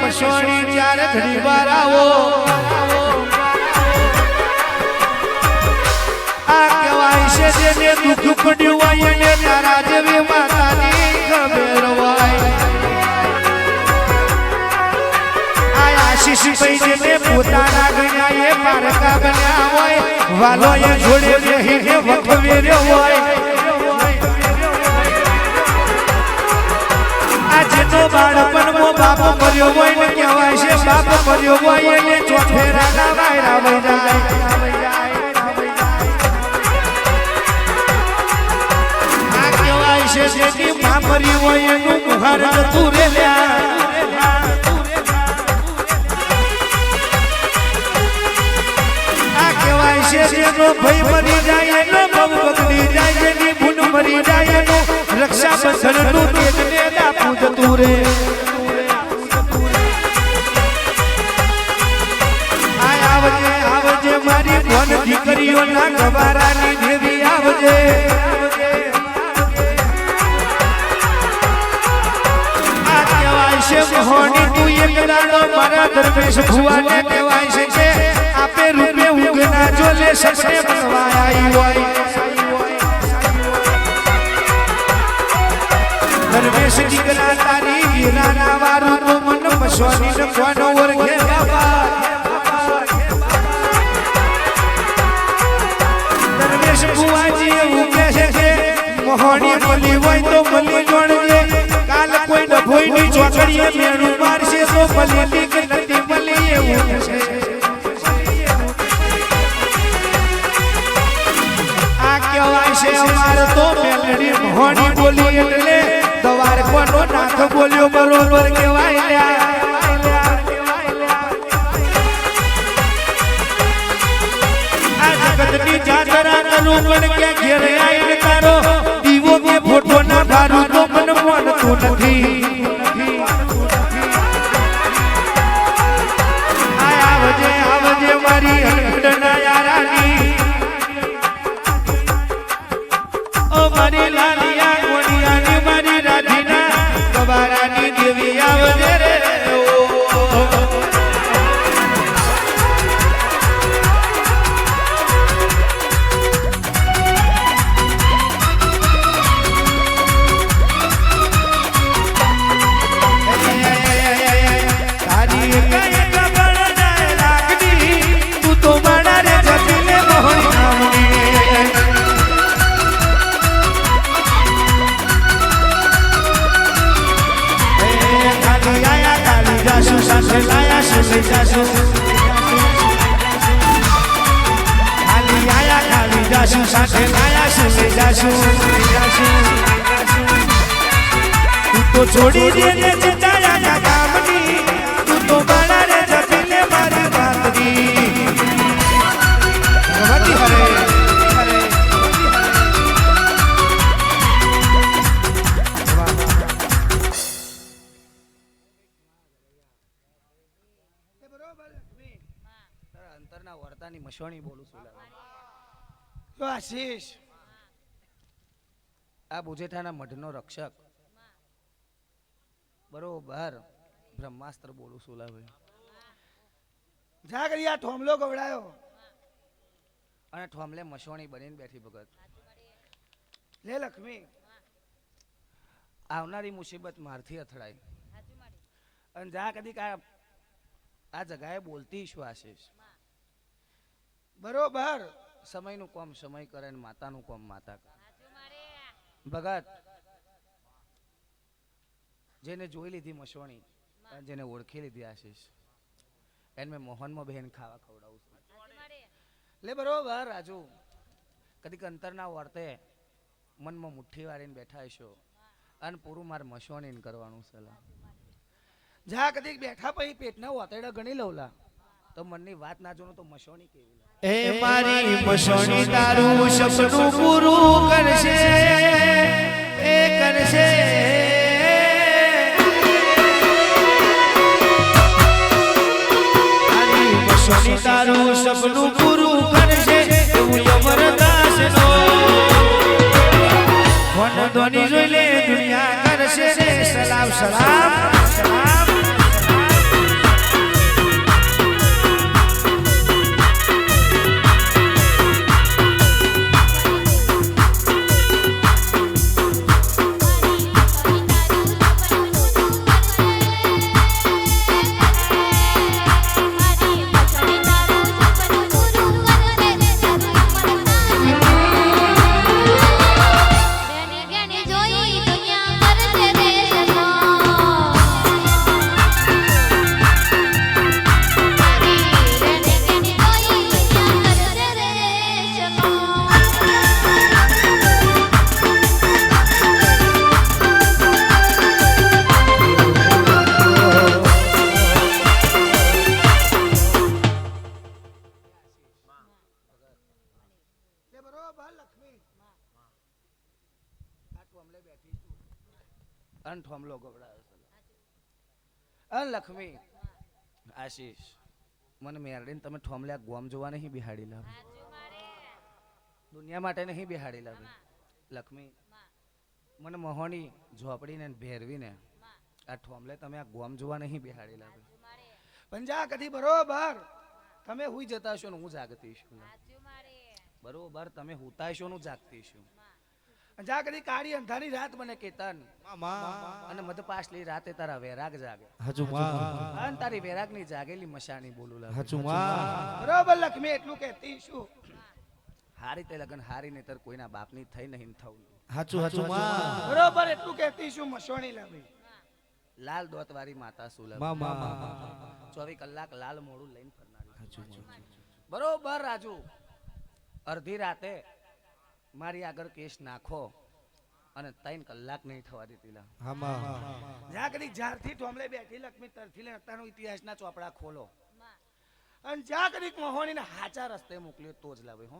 મસોણી ચાર ઘડી વાર આવો આ કહેવાય છે જેને દુઃખ પડ્યું હોય એને તારા જેવી માતાની ખબર હોય આ આશીષ ભાઈ જેને પોતાના ગણ્યા એ પારકા બન્યા હોય વાલો એ જોડે રહીને વખવેર્યો હોય જેનો બાળપણમાં બાપ કર્યો હોય ને કહેવાય છે બાપ કર્યો હોય એને ચોફેરાના વાયરા વઈ જાય આ કહેવાય છે જેની મા મરી હોય એનું મુહાર જતું રે લ્યા આ કહેવાય છે જેનો ભઈ મરી જાય એનો ભવ બગડી જાય જેની ભૂન મરી જાય એનું રક્ષાબંધનનું તેજને દાપું જતું રે આવજે આવજે મારી ભોન દીકરીઓના ગવારાની દેવી આવજે આ કહેવાય છે મોહની તું એક દાડો મારા ધર્મેશ ભુવાને કહેવાય છે કે આપે રૂપે ઉગના જોલે સસે બનવા આવી હોય ધર્મેશ દીકરા તારી વીરાના વારું તો મન મસોની નખવાનો ઓરખે બાબા ધર્મેશ બુવાજી એવું કહે છે કે મોહણી મળી હોય તો મળી જોડજે કાલ કોઈ ડભોઈની ચોકડીએ મેળું મારશે તો મળી કે નથી મળી એવું છે આ કહેવાય છે અમાર તો મેલડી મોહણી બોલી એટલે દવાર કોનો નાથ બોલ્યો બરોબર કહેવાય લ્યા આ જગતની જાતરા કરું પણ કે ઘેરે આઈને તારો દીવો કે ફોટો ના ભારું તો મન મોનતું નથી આવજે આવજે મારી હલકડના યારાની ઓ મારી લાલિયા ગોડિયાની મારી રાધીના ગવારાની દેવી આવજે રે સાથે લાયા છું લઈ જાશું તું તો છોડી દે ને ચિતાયા ગામની તું તો બાળા રે જપીને મારી વાતની ભગવતી હરે હરે બરોબર તારા અંતરના વર્તાની મસોણી બોલું છું આશીષ આ બુજેઠાના મઢનો રક્ષક બરોબર બ્રહ્માસ્ત્ર બોલું છું ભાઈ જા કરી આ ઠોમલો ગવડાયો અને ઠોમલે મસોણી બનીને બેઠી ભગત લે લક્ષ્મી આવનારી મુસીબત મારથી અથડાય અને જા કદી આ જગાએ બોલતી શું આશીષ બરોબર સમયનું કોમ સમય કરે ને માતાનું કોમ માતા કરે ભગત જેને જોઈ લીધી મસોણી જેને ઓળખી લીધી આશીષ એને મેં મોહનમાં બહેન ખાવા ખવડાવું છું લે બરોબર રાજુ કદીક અંતરના વર્તે મનમાં મુઠ્ઠી વાળીને બેઠા છો અને પૂરું મારે મસોણી કરવાનું સલાહ જા કદીક બેઠા પછી પેટના વાતેડા ગણી લઉલા તો મનની વાત ના જોનું તો મસોણી કેવી એ મારી મસોણી તારું સપનું પૂરું કરશે એ કરશે મારી મસોણી તારું સપનું પૂરું કરશે એવું અમરદાસ નો કોણ ધોની જોઈ લે દુનિયા કરશે સલામ સલામ સલામ બરોબર લક્ષ્મી આ ઠોમલે બેઠી છું અન ઠોમલો ગબડાયો છે અન લક્ષ્મી આશીષ મને મેરડીને તમે ઠોમલ્યા ગોમ જોવા નહીં બિહાડી લાવે દુનિયા માટે નહીં બિહાડી લાવે લક્ષ્મી મને મહોની ઝોપડીને ભેરવીને આ ઠોમલે તમે આ ગોમ જોવા નહીં બિહાડી લાવે પણ જા કદી બરોબર તમે હુઈ જતા છો ને હું જાગતી છું બરોબર તમે હુતા છો ને હું જાગતી છું જા કદી કાળી અંધારી રાત મને કેતન અને મધ પાછલી રાતે તારા વેરાગ જાગે અને તારી વેરાગ ની જાગેલી મશાની બોલું લાગે બરોબર લક્ષ્મી એટલું કહેતી છું હારી તે લગન હારી ને તર કોઈના બાપની થઈ નહીં થવું બરોબર એટલું કહેતી છું મસોણી લાવી લાલ દોત વાળી માતા શું લાવી 24 કલાક લાલ મોડું લઈને ફરનારી બરોબર રાજુ અડધી રાતે મારી આગળ કેસ નાખો અને 3 કલાક નહીં થવા દેતી લા જ્યાં કદી જ્યારથી ઠોમલે બેઠી લક્ષ્મી તરથી લઈને અત્યારનો ઇતિહાસના ચોપડા ખોલો અને જ્યાં કદી મહોણીને હાચા રસ્તે મોકલ્યો તો જ લાવે હો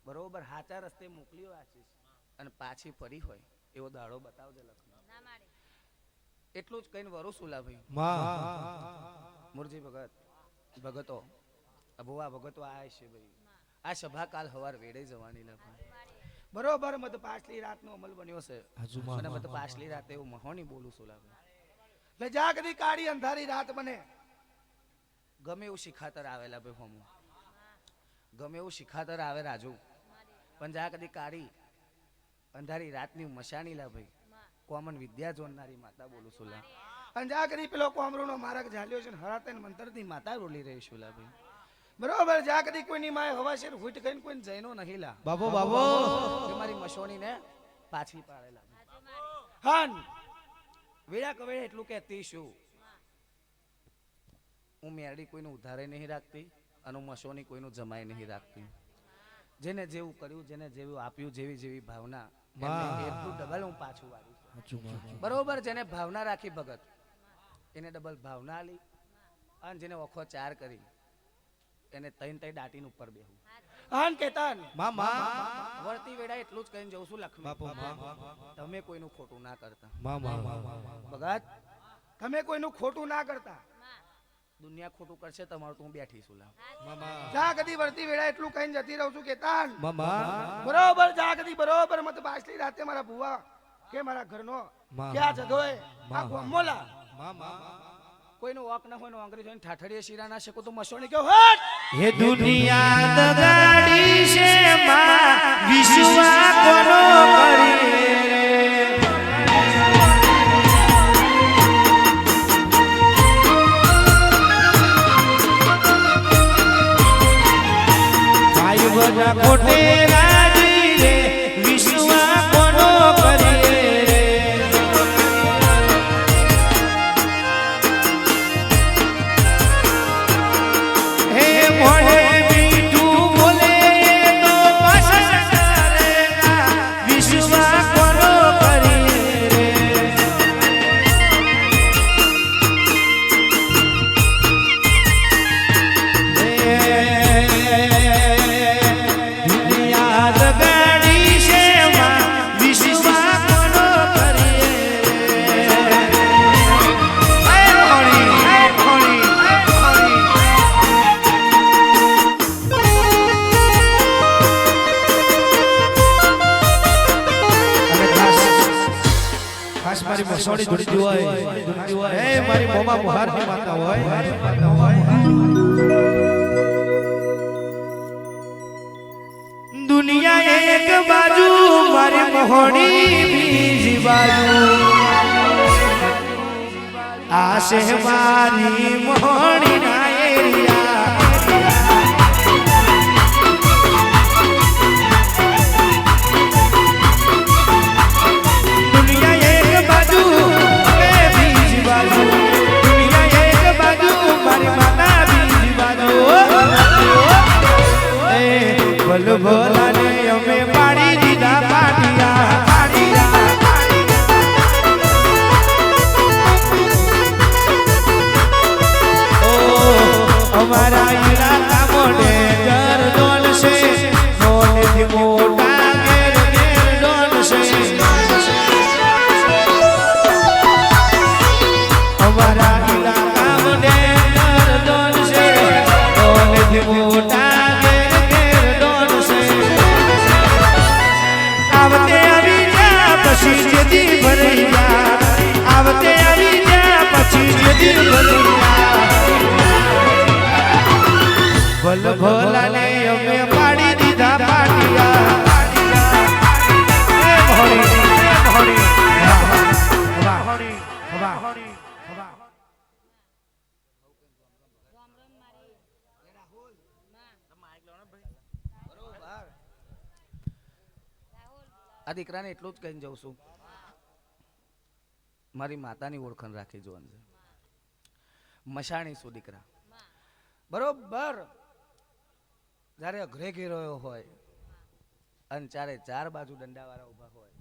બરોબર હાચા રસ્તે મોકલ્યો આશીષ અને પાછી ફરી હોય એવો દાડો બતાવજે લક્ષ્મી એટલું જ કહીને વરું શું લાવે મુરજી ભગતો અભુવા ભગતો આય છે ભાઈ આ સભા કાલ હવાર વેડે જવાની લાગે બરોબર મત પાછલી રાતનો અમલ બન્યો છે અને મત પાછલી રાતે એવું મહોની બોલું છું લાગે એટલે જા કદી કાળી અંધારી રાત બને ગમે એવું શિખાતર આવેલા ભાઈ હોમું ગમે એવું શિખાતર આવે રાજુ પણ જા કદી કાળી અંધારી રાતની મશાની લા ભાઈ કોમન વિદ્યા જોનારી માતા બોલું છું લા અને જા કદી પેલો કોમરૂનો માર્ગ ઝાલ્યો છે હરાતે મંતરથી માતા બોલી રહી છું લા ભાઈ બરોબર જા કદી કોઈની માય હવા છે હુટ કઈને કોઈ જઈનો નહીં લા બાબો કે મારી મશોણી ને પાછી પાડેલા હાન વેળા કવેળે એટલું કહેતી છું હું મેરડી કોઈનું ઉધારે નહીં રાખતી અને મશોની કોઈનું જમાઈ નહીં રાખતી જેને જેવું કર્યું જેને જેવું આપ્યું જેવી જેવી ભાવના એટલું ડબલ હું પાછું વાળું બરોબર જેને ભાવના રાખી ભગત એને ડબલ ભાવના આલી અને જેને ઓખો ચાર કરી એને તૈન દાટીન ઉપર બેહું આન કેતન વળતી વેડા એટલું જ કહીને જઉં છું લક્ષ્મી તમે કોઈનું ખોટું ના કરતા ભગત તમે કોઈનું ખોટું ના કરતા દુનિયા ખોટું કરશે તમારું તો હું બેઠી છું જા કદી વળતી વેડા એટલું કહીને જતી રહું છું કેતન બરોબર જા કદી બરોબર મત પાછલી રાતે મારા ભુવા કે મારા ઘરનો ક્યાં જધોય આ ગોમોલા કોઈનો વાક ના હોય નો અંગ્રેજ હોય ઠાઠડીએ શીરા ના શકો તો મસોણી કેવો હટ હે દુનિયા દગાડી છે માં વિશ્વા કોનો કરી ભાઈ બધા કોટે રાજી રે વિશ્વા કોનો કરી મસોડી ધૂળતી હોય હે મારી મોમા મોહારની માતા હોય દુનિયા એક બાજુ મારી મોહણી બીજી બાજુ આ છે મારી મોહણી ના એરિયા ભોલા ને અમે પાડી દીધા પાટિયા ઓ અમારા ઈલાકા મોઢે જરદોલ છે મોઢે થી ભલ ભલાને અમે પાડી દીધા પાટિયા એ મોહણી આ દીકરાને એટલું જ કહીને જઉં છું, મારી માતાની ઓળખાણ રાખી જોવાનું છે. મશાણી શું દીકરા, બરોબર જ્યારે અઘરે ઘેરોયો હોય અને ચારે ચાર બાજુ દંડાવાળા ઊભા હોય,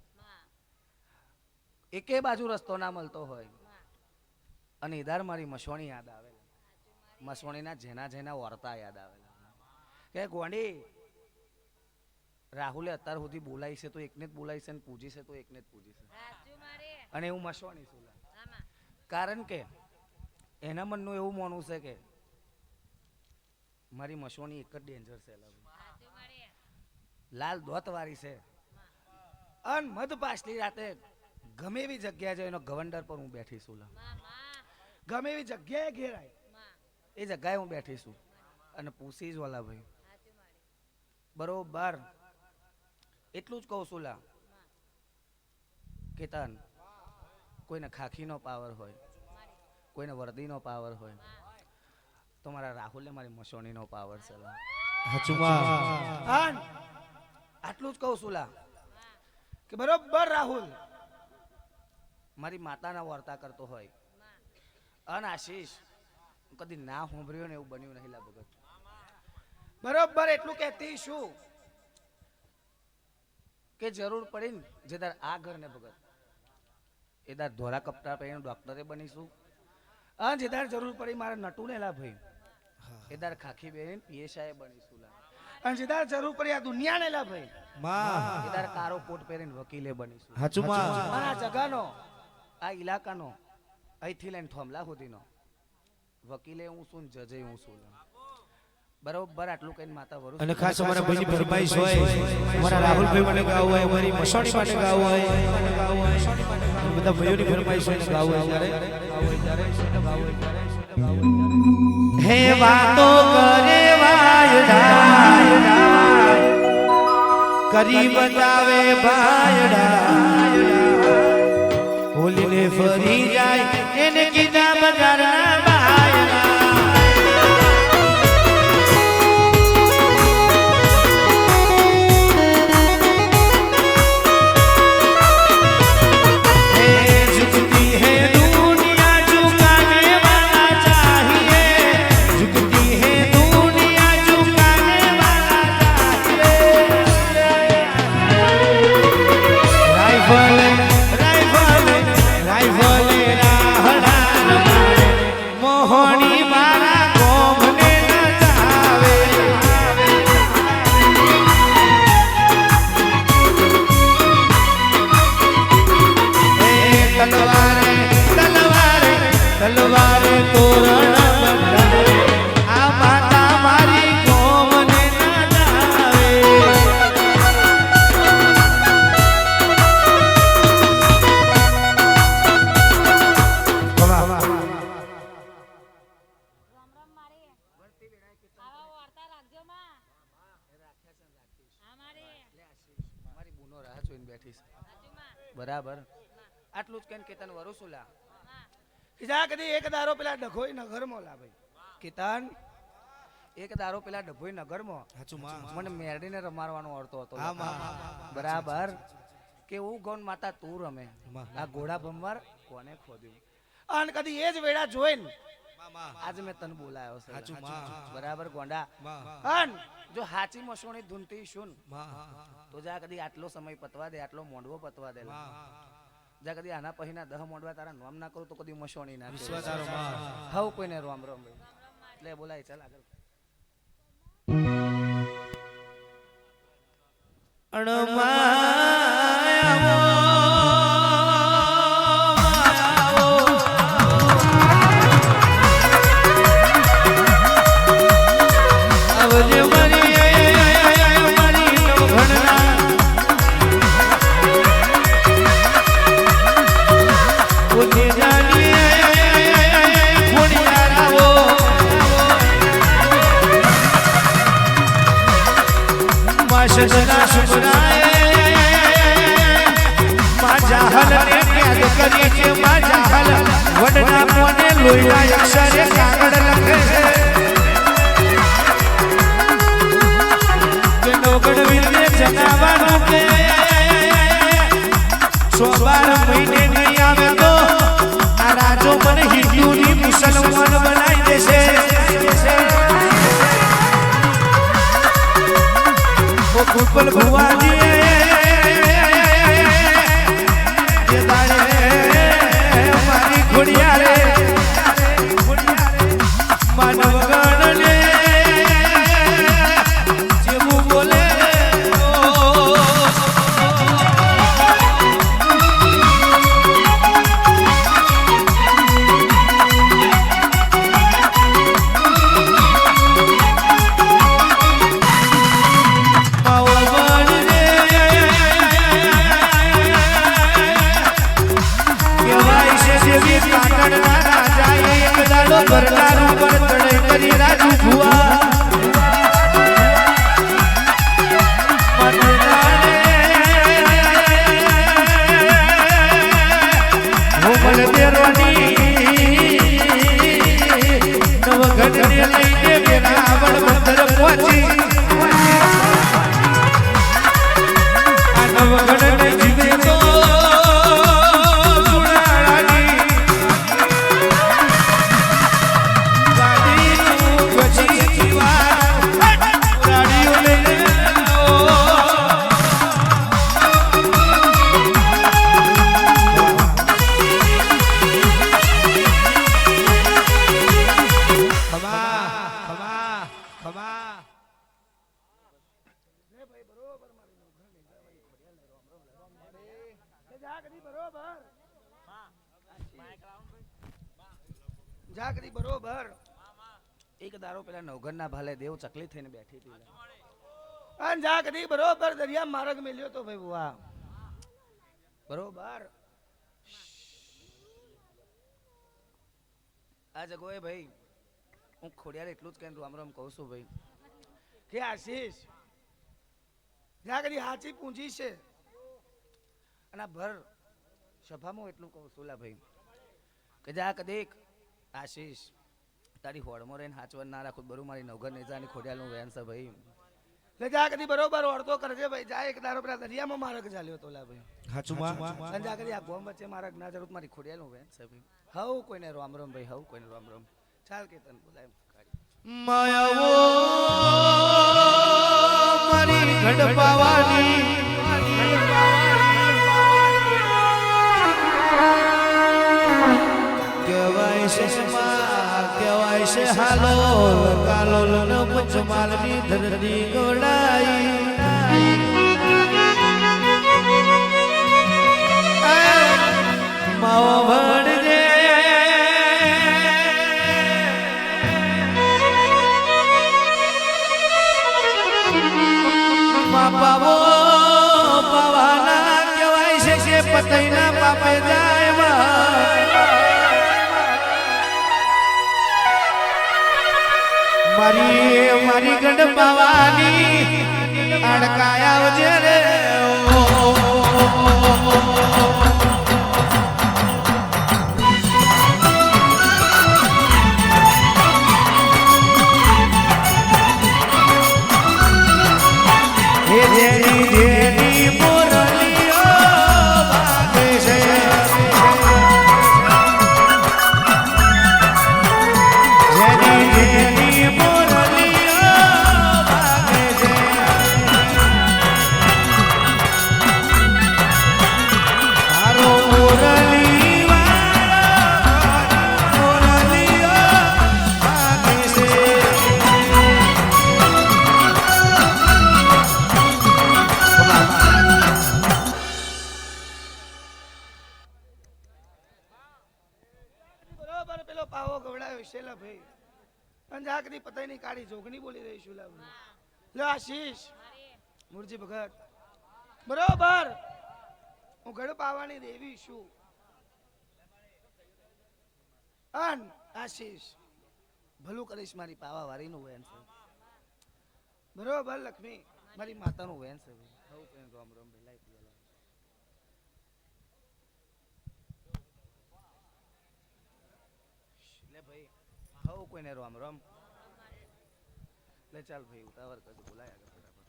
એકે બાજુ રસ્તો ના મળતો હોય અને ઈદાર મારી મસોણી યાદ આવે, મસોણીના જેના જેના વર્તા યાદ આવેલા કે ગોંડી રાહુલે અત્યાર સુધી બોલાઈ છે તો એકને જ બોલાઈ છે, પૂજી છે તો એકને જ પૂજી છે, અને એવું મસોણી છું. કારણ કે એના મનનું એવું માનવું છે કે મારી મસોણી એક જ ડેન્જર છે, લાલ દોત વાળી છે, અન મધ પાછલી રાતે ગમે એવી જગ્યા છે એનો ગવંડર પર હું બેઠી છું, ગમે એવી જગ્યાએ ઘેરાય એ જગ્યાએ હું બેઠી છું અને પૂછી જ વાલા ભાઈ બરોબર એટલું જ કહું છું લા કેતન, કોઈને ખાખીનો પાવર હોય, કોઈને વર્દીનો પાવર હોય, તો મારા રાહુલને મારી મસોણીનો પાવર છે. આટલું જ કહું છું લા કે બરોબર રાહુલ મારી માતાના વર્તા કરતો હોય અન આશીષ કદી ના સાંભળ્યો ને એવું બન્યું નહીં લા ભગત. બરોબર એટલું કહેતી શું કે જરૂર પડી ને જેદાર આ ઘર ને ભગત એદાર ધોરા કપડા પહેરીને ડોક્ટરે બનીશું, અને જેદાર જરૂર પડી મારા નટુ ને લા ભાઈ એદાર ખાખી પહેરીને પીએસઆઈ બનીશું લા, અને જેદાર જરૂર પડી આ દુનિયા ને લા ભાઈ એદાર કારો કોટ પહેરીને વકીલે બનીશું. આ જગાનો આ ઇલાકાનો અહીંથી લઈને થોમલા સુધીનો વકીલે હું છું ને જજે હું છું. બરોબર આટલું કહીને માતા વરુ અને ખાસ અમારા ભાઈની ફરમાઈશ હોય, અમારા રાહુલભાઈ માટે ગાવું હોય, અમારી મસોણી માટે ગાવું હોય, બધા ભાઈઓની ફરમાઈશ હોય ગાવું હોય ત્યારે હે વાતો કરે વાયડા કરી બતાવે ભાયડા હોલીને ફરી જાય એને કીધા બજારના ભાયડા બરાબર આટલું જ કહીને કેતન વરુસુલા કીધા કદી એક દારો પેલા ડખોઈ નગરમાં લા ભાઈ કેતન એક દારો પેલા ડભોઈ નગરમાં મને મેરડીને રમાડવાનો અર્થો હતો બરાબર કે હું ગૌન માતા તું રમે આ ઘોડા ભમવાર કોને ખોદ્યું અને કદી એ જ વેળા જોઈને આજે મેં તને બોલાયો છે બરાબર ગોંડા અન જો હાચી મસોણી ધૂનતી શું તો જા કદી આટલો સમય પતવા દે, આટલો મોંડવો પતવા દે, જા કદી આના પહીના 10 મોંડવા તારા નામ ના કરું તો કદી મસોણી ના હવ કોઈને રોમ રોમ એટલે બોલાય ચાલ આગળ માશદના સુમરાએ માજાહલ ને યાદ કરી છે માજાહલ વડના મોને લોહીના અક્ષરે કાગળ લખે કે નોગડ વીરને જણાવવાનું કે 12 મહિને નહીં આવે તો આ રાજો મને હિન્દુની મુસલમાન બનાવી દેશે ઓ કુપલ ભુવાજી એ દાડે મારી ખોડિયા રે માનવ ગણને જેવું બોલે બરનારું પર ચડે કરી રાજુ ભુવા હોમલ દેરોની નવઘટને લઈને વેરાવળ મંદર પહોંચી આ નવઘટને જીવે તો જાગરી બરોબર એક દારો પેલા નવઘણના ભાલે દેવ ચકલી થઈને બેઠી હતી અને જાગરી બરોબર દરિયા માર્ગ મેલ્યો તો ભાઈ વાહ બરોબર આ જગોએ ભાઈ હું ખોડિયાર એટલું જ કહીને રામ રામ કહું છું ભાઈ કે આશીષ જાગરી હાચી પૂંજી છે અને આ ભર સભામાં એટલું કહું છું લા ભાઈ કે જા કદેક આશીષ તારી હોડમાં રહીને હાચવન ના રાખું બરું મારી નવઘર નેજાની ખોડિયાલનું વેન છે ભાઈ લે જા કદી બરોબર ઓળતો કરજે ભાઈ જા એક દારો પેલા દરિયામાં માર્ગ ચાલ્યો તો લા ભાઈ હાચું માં જા કદી આ ગોમ વચ્ચે માર્ગ ના જરૂર મારી ખોડિયાલનું વેન છે ભાઈ હવ કોઈને રામ રામ ભાઈ હવ કોઈને રામ રામ ચાલ કે તને બોલાય માયાવો મારી ગઢપાવાની કેવાય છે કેવાય છે હાલો કાલો ન પંચમાલની ધરતી ગોડાઈ માવો ભણજે બાપાવો પાવાના કેવાય છે કે પતઈના પાપે જાય મારી ગઢ પાવાની અડકાયા આવજે રે હે જેની જેની મોરલીઓ વાગે છે જેની જેની મોરલીઓ વાગે છે હારો મોરલી વાળો મોરલીઓ વાગે છે બરોબર પેલો પાવો ગવડાયો શેલા ભાઈ અને જાગરી પતાઈની કાળી જોગણી બોલી રહી છું લા લે આશીષ મુરજી ભગત બરોબર હું ગઢ પાવાની દેવી છું અન આશીષ ભલું કરીશ મારી પાવા વારીનું વેન છે બરોબર લક્ષ્મી મારી માતાનું વેન છે ભાઈ. હઉ પેન રોમ રોમ ભાઈ લાઈ પીવાલા. લે ભાઈ હઉ કોઈને રોમ રોમ. લે ચાલ ભાઈ ઉતાવળ કરજો બોલાય આગળ ફટાફટ.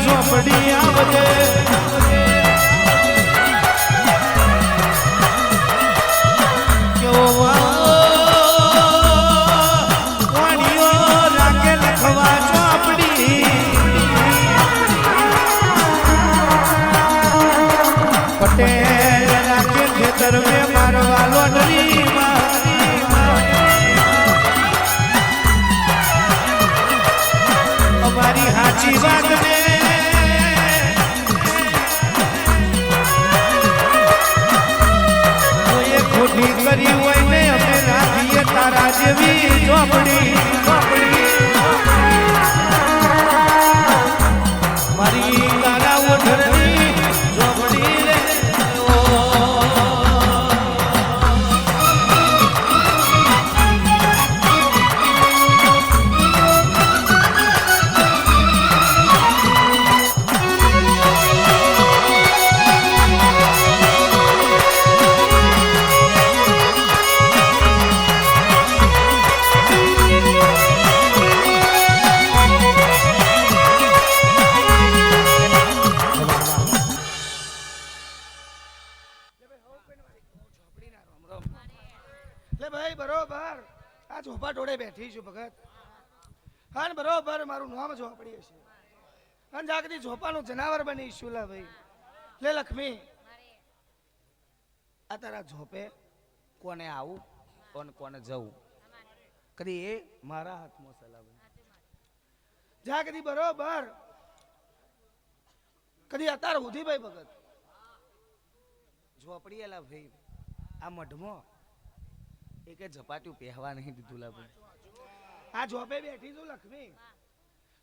ઝોપડી આવજે કેવો વાણીઓ રાખે લખવા ઝોપડી પટેલ રાખે ખેતર મેં મારવા લોટરી અમારી હાચી વાત ને ખોટી કરી હોય ને અમે રાખીએ તારા જેવી ઝોપડી મારી તારા ઓઢરની ઝોપડી રે લે ભાઈ બરોબર આ ઝોપા ટોળે બેઠી છું ભગત. હા બરોબર મારું નામ ઝોપડી હશે અને જાગતી ઝોપાનું જનાવર બનીશું. લે ભાઈ લે લક્ષ્મી આ તારા ઝોપે કોને આવું કોને કોને જવું કદી એ મારા હાથમાં સલાહ જાગતી બરોબર કદી અત્યારે સુધી ભાઈ ભગત ઝોપડી એલા ભાઈ આ મઢમાં એક ઝપાટ્યું પહેવા નહીં દીધું લા ભાઈ. આ ઝોપે બેઠી છું લક્ષ્મી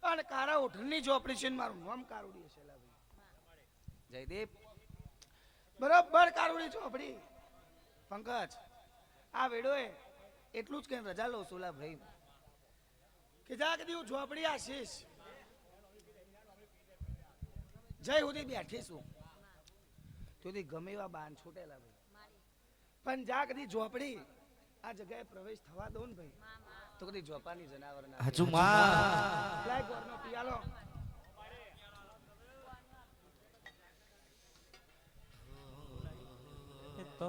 અને કારા ઓઠની ઝોપડી છે મારું નામ કારુડી છે લા ભાઈ. જયદેવ બરોબર કારુડી ઝોપડી. પંકજ આ વેડોએ એટલું જ કઈ રજા લઉં છું લા ભાઈ કે જા કદી હું ઝોપડી આશીષ જય સુધી બેઠી છું તેથી ગમે એવા બાન છૂટેલા ભાઈ પણ જા કદી ઝોપડી આ જગ્યાએ પ્રવેશ થવા દો ને ભાઈ તો કદી ઝોપાની જનાવર ના હજુ માં લાય ગોરનો પિયાલો તો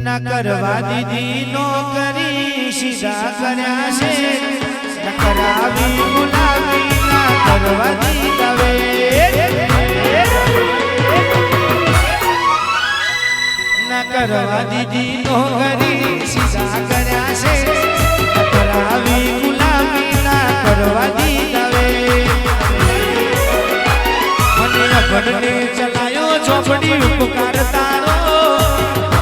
ના કરવા દીધી નોકરી સીધા કર્યા છે ન કરાવી ગુલામી ના કરવા દીધા વે ના કરવા દીધી નોકરી સીધા કર્યા છે ન કરાવી ગુલામી ના કરવા દીધા વે મને અભણને ચલાયો ઝોપડી ઉપકાર તારો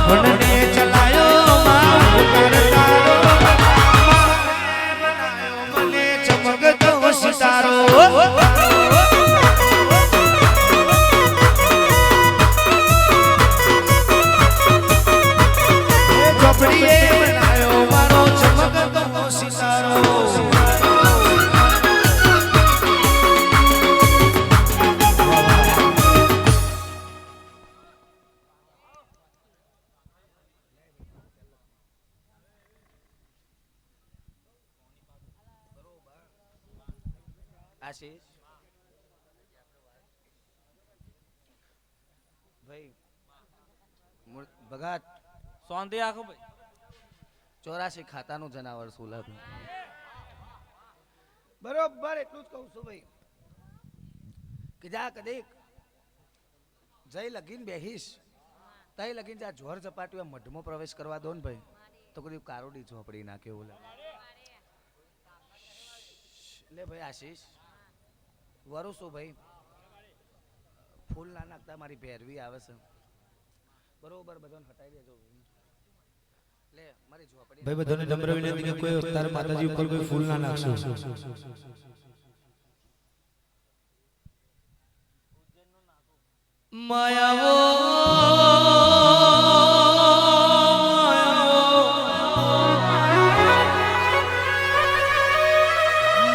અભણને ચલાયો માં ઉપકાર તારો બનાયો મને ચમકતો સિતારો ઝોપડીએ બનાયો મારો ચમકતો સિતારો આશીષ ભાઈ ભગત સોંધી આખો ભાઈ 84 ખાતાનું જનાવર શું લા ભાઈ બરોબર એટલું જ કહું છું ભાઈ કે જા કદીક જય લગીન બેહીશ તઈ લગીન જા જોર ઝપાટ્યું મઢમાં પ્રવેશ કરવા દો ને ભાઈ તો કદી કારોડી ઝોપડી ના કેવું લે લે ભાઈ આશીષ વરું શું ભાઈ ફૂલ ના નાખતા મારી ભેરવી આવે છે બરોબર બધાને હટાઈ દેજો લે મારી ઝોપડી ભાઈ બધાને નમ્ર વિનંતી કે કોઈ તારા માતાજી ઉપર કોઈ ફૂલ ના નાખશો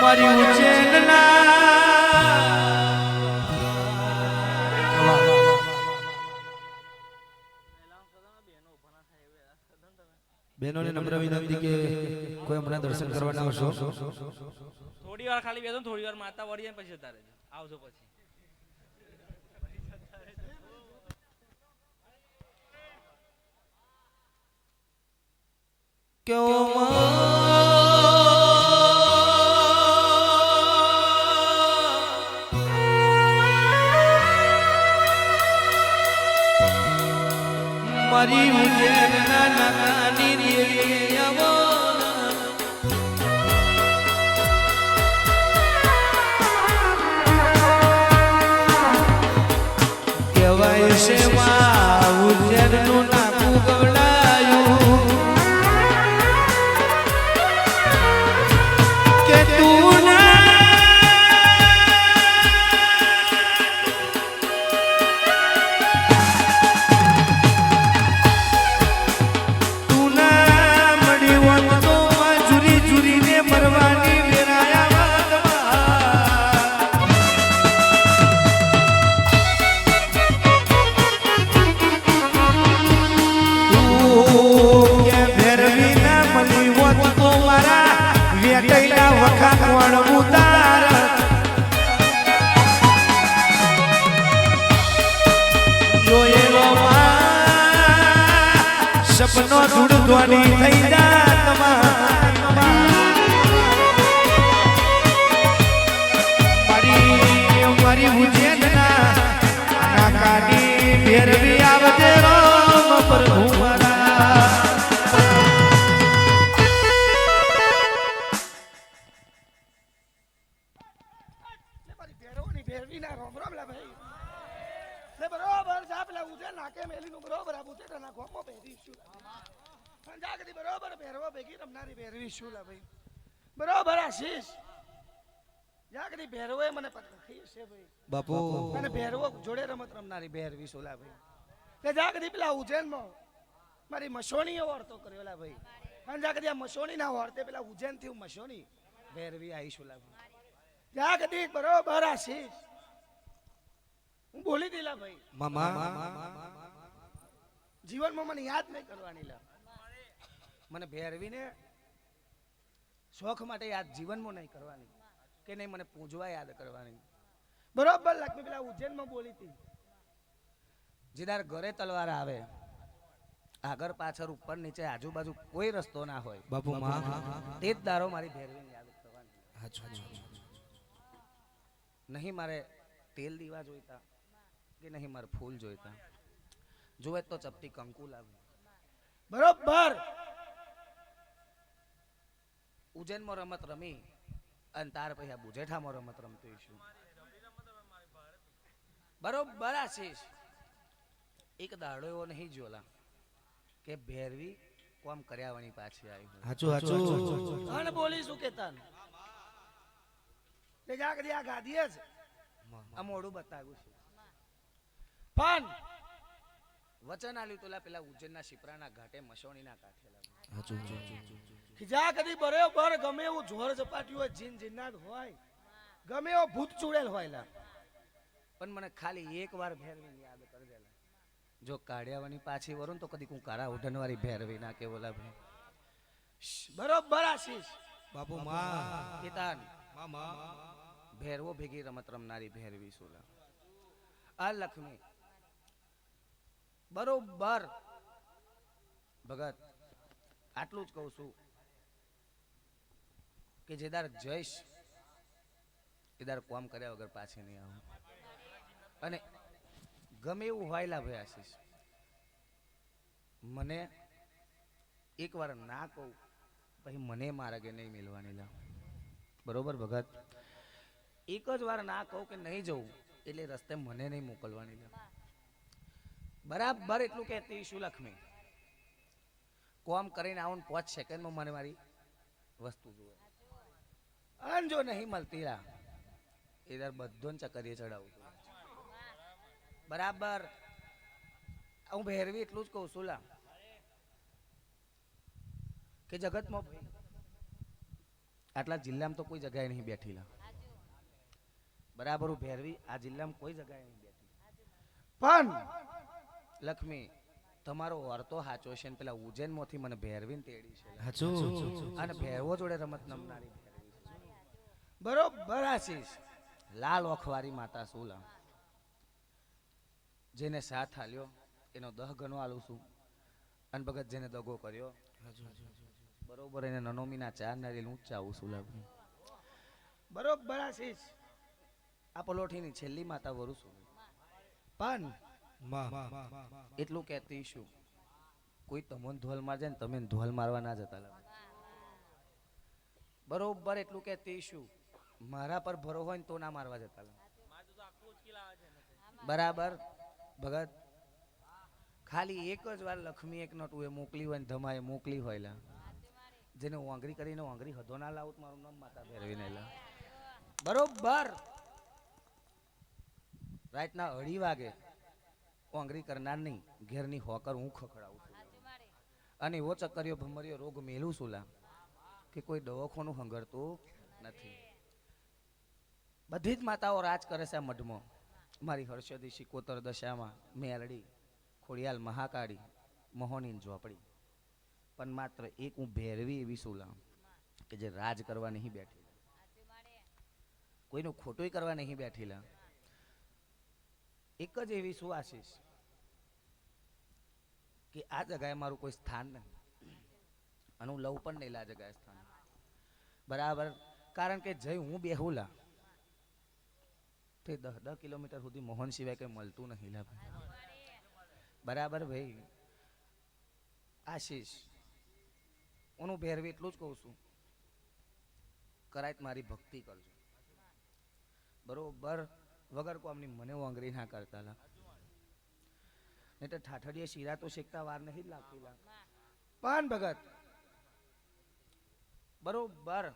મારી ઉજ્જૈનના બહેનોને નમ્ર વિનંતી કે કોઈ હમણાં દર્શન કરવા ના આવશો થોડી વાર ખાલી બેસો થોડી વાર માતા વળી જાય પછી જતા રહેજો આવજો પછી મારી ઉજ્જૈનના નાની દેવી આવો કહેવાય છે માં ઉજ્જૈનનું નાકું ગવડાયું કે તું સપનો ધૂળધ્વની થઈ જાત મારી ઉજ્જૈનના નાકાની ભેરવી આવજે રામ પ્રભુ મારા મારી ભેરવાની ભેરવી ના રોમ રોમ લા ભાઈ લે બરોબર સાપલા ઉજે નાકે મેલીનું બરોબર આ બુતે ના ગોમો ભેરી શું સંજાગતી બરોબર ભેરવો ભેગી રમનારી ભેરવી શું લા ભાઈ બરોબર આશીષ જાગતી ભેરવો મને પકડી છે ભાઈ બાપુ અને ભેરવો જોડે રમત રમનારી ભેરવી શું લા ભાઈ તે જાગતી પેલા ઉજ્જૈનમાં મારી મશોણીએ વર્તો કર્યો લા ભાઈ અને જાગતી આ મશોણી ના વર્તે પેલા ઉજ્જૈન થી મશોણી ભેરવી આવી શું લા ભાઈ જાગતી બરોબર આશીષ હું બોલી દીલા ભાઈ મામા જીવનમાં મને યાદ નહીં કરવાની લા મને ભેરવીને શોખ માટે યાદ જીવનમાં નહીં કરવાની કે નહીં મને પૂજવા યાદ કરવાની બરોબર લક્ષ્મી પેલા ઉજ્જૈનમાં બોલી હતી જીદાર ઘરે તલવાર આવે આગળ પાછળ ઉપર નીચે આજુબાજુ કોઈ રસ્તો ના હોય બાપુ તે જ દારો મારી ભેરવીને યાદ કરવાની નહીં મારે તેલ દીવા જોઈતા કે નહીં મારે ફૂલ જોઈતા જોવે તો ચપટી કંકુ લાવું બરોબર ઉજ્જૈનમાં રમત રમી અને તાર પછી બુજેઠામાં રમત રમતું છું બરોબર આશીષ એક દાડો એવો નહીં જોલા કે ભેરવી કોમ કર્યાવાની પાછી આવી હાચું બોલીશું કે તન તે જાગડી આ ગાદીએ જ આ મોડું બતાવ્યું છે પણ વચન આલ્યું તોલા પેલા ઉજ્જૈનના શિપ્રાના ઘાટે મશોણીના કાઠે જા કદી બરોબર ગમે એવું જોર ઝપાટ્યું હોય જીન જીન્નાત હોય ગમે એવો ભૂત ચૂડેલ હોય લા પણ મને ખાલી એક વાર ભેરવી યાદ કરી દેલા જો કાઢ્યાવાની પાછી વરું તો કદી હું કારા ઉઠનવાળી ભેરવી ના કે બોલા ભાઈ બરોબર આશીષ બાપુ માં કિતાન મામા ભેરવો ભેગી રમત રમનારી ભેરવી સોલા આ લક્ષ્મી બરોબર ભગત આટલું જ કહું છું કે જેદાર જઈશ એદાર કોમ કર્યા વગર પાછી નહીં આવું અને ગમે એવું હોયલા ભાઈ આશીષ મને એક વાર ના કહું પછી મને મારા કે નહીં મિલવાની લા બરોબર ભગત એક જ વાર ના કહું કે નહીં જવું એટલે રસ્તે મને નહીં મોકલવાની લે. બરાબર એટલું કહેતી શું લક્ષ્મી કોમ કરીને આવું 5 સેકન્ડમાં મને મારી વસ્તુ જોવે અને જો નહીં મળતી રા એ બધોને ચકરીએ ચડાવું છું. બરાબર હું ભેરવી એટલું જ કહું છું લા કે જગતમાં ભાઈ આટલા જિલ્લામાં તો કોઈ જગ્યાએ નહીં બેઠી લા. બરાબર હું ભેરવી આ જિલ્લામાં કોઈ જગ્યાએ નહીં બેઠી પણ લક્ષ્મી તમારો વર્તો સાચો છે ને પેલા ઉજ્જૈનમાંથી મને ભેરવીને તેડી છે અને ભેરવો જોડે રમત નમનારી ભેરવી છે. બરોબર આશીષ લાલ ઓખવારી માતા શું લા જેને સાથ આલ્યો એનો 10 ગણો આલું છું અને ભગત જેને દગો કર્યો બરોબર એને નનોમીના 4 નારિયેલ હું ચાવું છું લા. બરોબર આશીષ આ પલોઠીની છેલ્લી માતા વરું છું પણ એટલું કહેતી શું કોઈ તમને ધોલ મારજે ને તમે ધોલ મારવા ના જતા લા. બરોબર એટલું કહેતી શું મારા પર ભરો હોય ને તો ના મારવા જતા લા. બરાબર ભગત ખાલી એક જ વાર લક્ષ્મી એક નટુએ મોકલી હોય ને ધમાએ મોકલી હોય લા જેને ઓંગરી કરીને ઓંગરી હદો ના લાવું મારું નામ માતા ભેરવીને લા. બરોબર રાતના 2:30 વાગે ઓંગરી કરનાર નહીં ઘેરની હોકર હું ખખડાવું છું અને એવો ચક્કરિયો ભમરિયો રોગ મેલું છું લા કે કોઈ દવાખાનું હંગરતું નથી. બધી જ માતાઓ રાજ કરે છે આ મઢમાં. મારી હર્ષદી શિકોતર દશામાં મેલડી ખોડિયાલ મહાકાળી મોહની ઝોપડી પણ માત્ર એક હું ભેરવી એવી છું લા કે જે રાજ કરવા નહીં બેઠી કોઈનું ખોટું કરવા નહીં બેઠી લા. એક જ એવી શું આશીષ કે આ જગાએ મારું કોઈ સ્થાન નહીં અને હું લઉં પણ નહીં લા જગાએ સ્થાન. બરાબર કારણ કે જઈ હું બેહુલા તે 10 કિલોમીટર સુધી મોહન સિવાય કંઈ મળતું નહીં લા ભાઈ. બરાબર ભાઈ આશીષ હું ભેરવી એટલું જ કહું છું કરાય મારી ભક્તિ કરજો. બરોબર વગર કોમની મને વાંગરી ના કરતા લા નહીં તો ઠાઠડીએ શીરા તો શેકતા વાર નહીં જ લાગતી લા. પણ ભગત બરોબર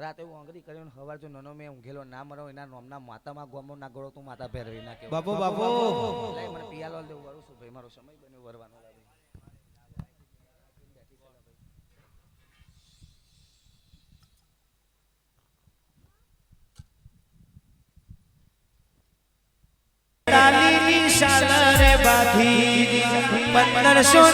રાતે હું આંગળી કર્યો ને હવાર જો નનો મેં ઊંઘેલો ના મરો એના નોમના માતામાં ગોમો ના ગળો તું માતા ભેરવી ના કે બાપુ બાપુ લઈ મને પિયાલો દેવું વરું છું ભાઈ મારો સમય બન્યો વરવાનો લાગે. તાલીની શાલ રે બાધી 1548 શાલ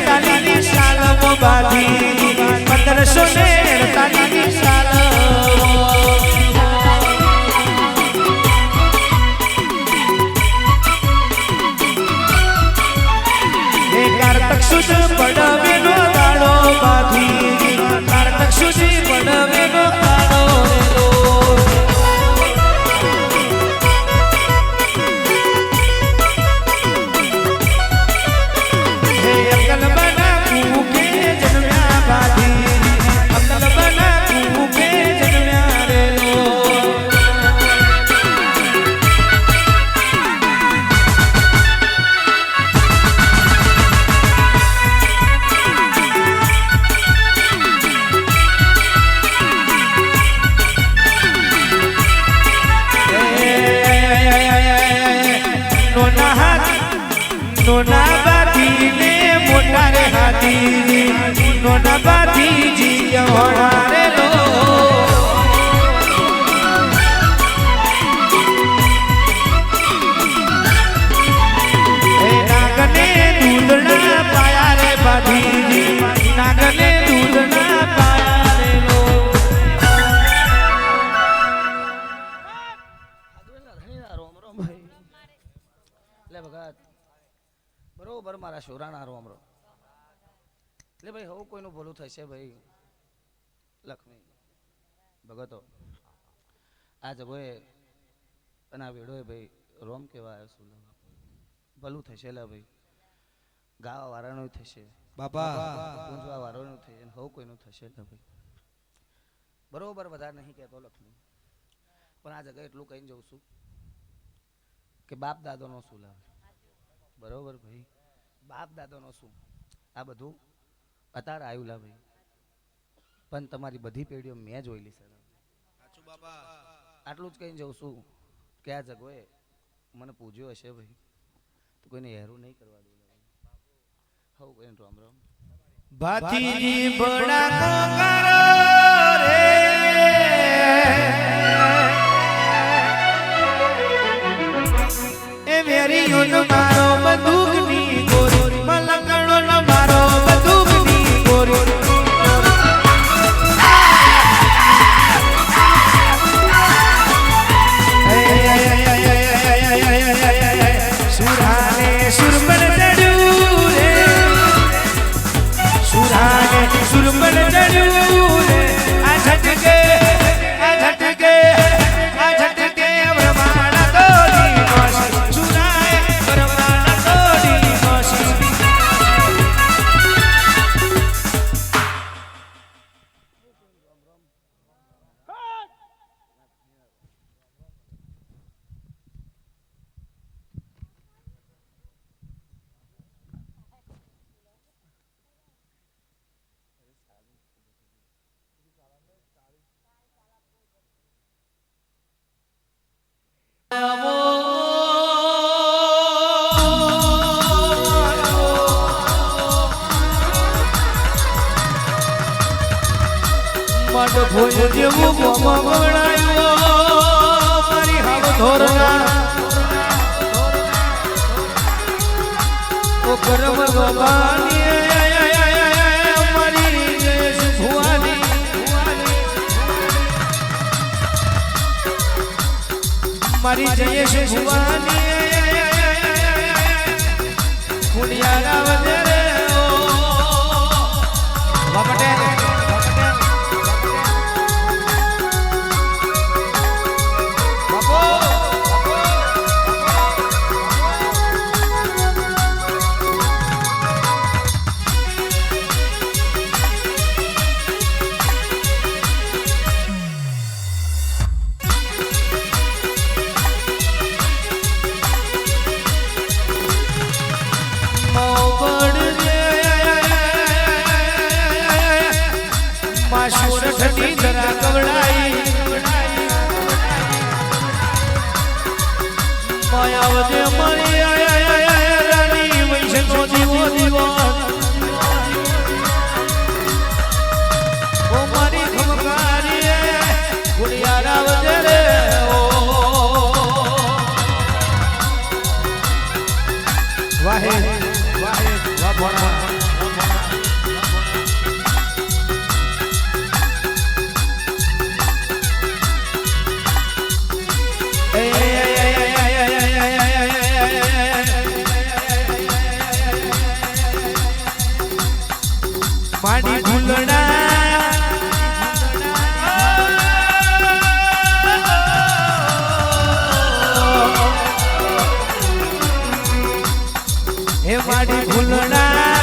તાલીની શાલ બાધી 1548 શાલ કારતક સુદ પડવે નો દાડો બાધી કારતક સુધી પડવે નો દાડો હે અકલ બના કુકે જન્મ્યા બાધી અકલ બના કુકે જન્મ્યા રે લો નોના બાધી ને મોટા રે હાથી નોના બાધી જી હોણા રે લો એ નાગને દૂધના પાયા રે બાધી નાગને દૂધના પાયા રે લો રોમ રોમ ભાઈ લે ભગત બરોબર મારા શોરાના રોમ રોમ એટલે ભાઈ હવે કોઈનું ભલું થશે ભાઈ. લક્ષ્મી ભગતો આ જગોએ અને આ વેડોએ ભાઈ રોમ કેવા આવ્યો છું ભલું થશે લે ભાઈ. ગાવા વાળાનું થશે બાપા પૂંજવા વાળાનું થશે હવે કોઈનું થશે લે ભાઈ. બરોબર વધારે નહીં કહેતો લક્ષ્મી, પણ આ જગ્યાએ એટલું કહીને જઉં છું કે બાપ દાદાનો શું લાવે. બરોબર ભાઈ, બાપ દાદાનો શું આ બધું અત્યારે આવ્યું લા ભાઈ, પણ તમારી બધી પેઢીઓ મેં જોયેલી છે. આટલું જ કહીને જઉં છું કે આ જગોએ મને પૂજ્યો હશે ભાઈ તો કોઈને હેરું નહીં કરવા દઉં. હવ કોઈને રામ રામ. ભાતીજી બડા કરો રે એ મેરી યુન મારો બંદૂકની ગોરી મલકણો ન મારો બંદૂકની ગોરી સુરાને સુરબલ ચડ્યું રે સુરાને સુરબલ ચડ્યું રે આ ઝટકે બ્રહ્માંડ તોડી નોશી સુરાએ બ્રહ્માંડ તોડી નોશી મડ ભોજ જેવું મગણાયો મારી હાવ ધોરના ઓ કરમ ગવાની મારી દેશ ભુવાની મારી જયેશ ભુવાની ખુડિયારા વદરે ઓ બાપટે માયાવદે મારી રાની વૈષ્ણો દીવો દીવો ઓ મારી ખમકારી ગુડિયારા વદરે ઓ વાહે વાહે વાહ ભણા માડી ભૂલણા હે માડી ભૂલણા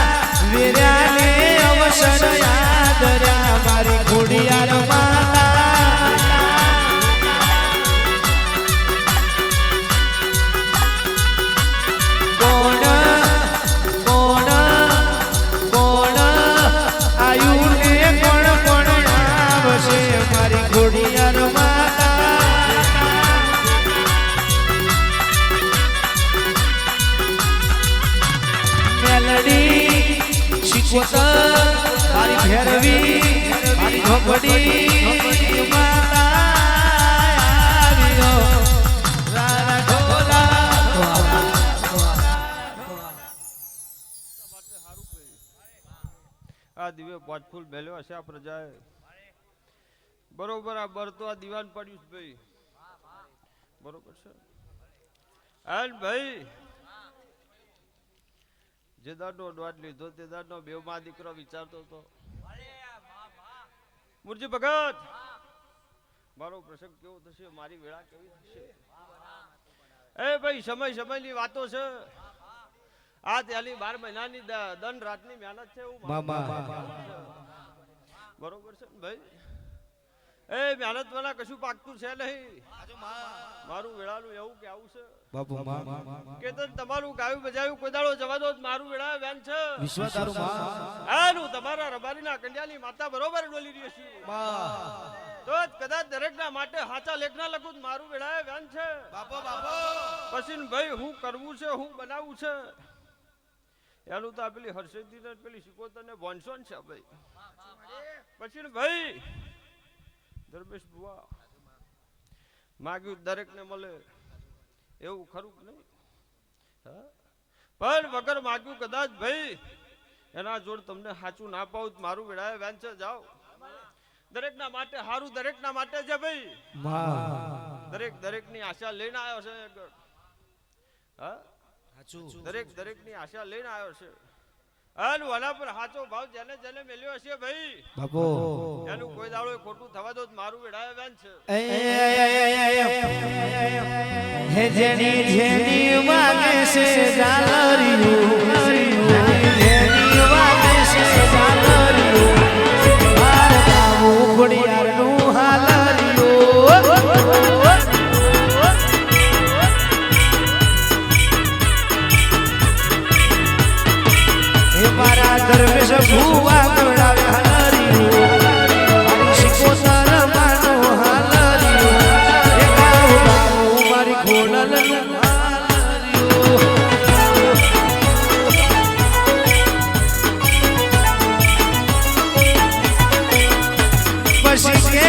વીરાને અવસર યાદ રહ્યા મારી ખોડિયાર માતા કોણ કોણ કોણ આયુને કોણ કોણ આવશે મારી ખોડિયાર માતા મેલડી શીખવત મારી ભેરવી મારી ઢોકડી માતા આવ્યો રારા ઢોલા આ દિવ્ય પાટફૂલ મેલ્યો હશે આ પ્રજાએ બરોબર. આ બર તો આ દીવાન પડ્યું છે ભાઈ બરોબર છે. એન્ડ ભાઈ જે દાડનો દોડ લીધો તે દાડનો બેવ માં દીકરો વિચારતો હતો મુરજી ભગત મારો પ્રસંગ કેવો થશે મારી વેળા કેવી થશે એ ભાઈ સમયની વાતો છે આ ત્યાંની 12 મહિનાની દન રાતની મહેનત છે એવું બરોબર છે ને ભાઈ એ મહેનત વાળા કશું પાકતું છે નહીં મારું વેળાનું એવું કે આવું છે બાપુ કે તો તમારું ગાયું બજાયું કોઈ દાડો જવા દો મારું વેળા વેન છે વિશ્વ તારું હારું તમારા રબારીના કંડિયાની માતા બરોબર ડોલી રહી છે તો જ કદાચ દરેકના માટે હાચા લેખના લખું તો મારું વેળા વેન છે પછી ભાઈ હું કરવું છે હું બનાવવું છે એનું તો પેલી હર્ષદી ને પેલી સિકોતર ને બોન્સોન છે ભાઈ પછી ભાઈ ધર્મેશ બુઆ માગ્યું દરેક ને મળે એવું ખરું કે નહીં પણ વગર માગ્યું કદાચ ભાઈ એના જોડ તમને સાચું ના પાઉં મારું વેળાએ વેન છે જાઓ દરેક ના માટે હારું દરેક ના માટે છે ભાઈ દરેક ની આશા લઈને આવ્યો છે હા દરેક ની આશા લઈને આવ્યો છે અને વાલા પર હાચો ભાવ જેને જેને મેલ્યો હશે ભાઈ બાપુ એનું કોઈ દાડો ખોટું થવા દો મારું વેડાય વેન છે હે જેની જેની વાગે છે ઝાલરિયું જેની વાગે છે ઝાલરિયું માર ગાવું ખોડિયારનું હાલરિયું મારા ધર્મેશ ભુવા ગવડાવે હાલરિયું મારી સિકોતર માનો હાલરિયું એ ગાવું ગાવું મારી ખોડલનું હાલરિયું પછી કે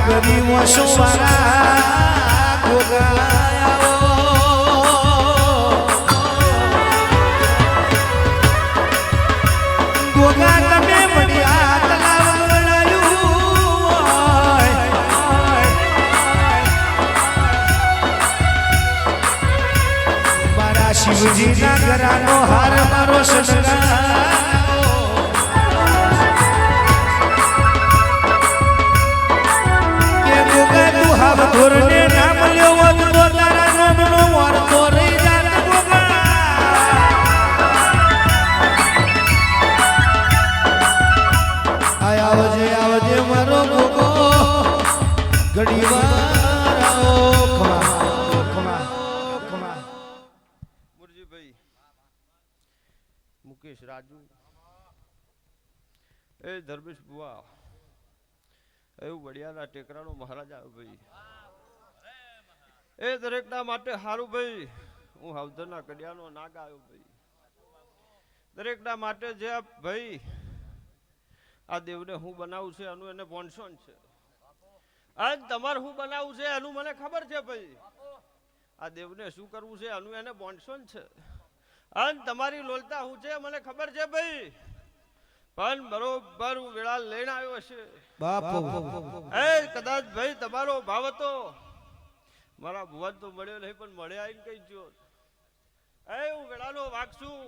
ગરીબો સુવારા ગોગાયાઓ ગોગા તમે બળિયા તલાવ ગણાયું મારા શિવજીના ઘરાનો હાર મારો સસરા ધોરને નામ લ્યો વત તો તારા નામનો વારતો રહી જાત ગોગા આવજે મારો ગોગો ઘડી વાર આવો ખમા મુરજીભાઈ મુકેશ રાજુ એ ધર્મેશ બુઆ એવું વડિયાના ટેકરાનો મહારાજ આવ્યો ભાઈ એ દરેકના માટે હારું ભાઈ હું હાવધરના કડિયાનો નાગ આવ્યો ભાઈ દરેકના માટે જે ભાઈ આ દેવને હું બનાવું છે એનું એને બોન્સોન છે આજ તમારે હું બનાવું છે એનું મને ખબર છે ભાઈ આ દેવને શું કરવું છે એનું એને બોન્સોન છે અને તમારી લોલતા હું છે મને ખબર છે ભાઈ પણ બરોબર હું વેળા લઈને આવ્યો છે બાપુ એ કદાચ ભાઈ તમારો ભાવ હતો મારા ભુવન તો મળ્યો નહીં પણ મળે આવીને કઈ જો એ હું વેળાનો વાગશું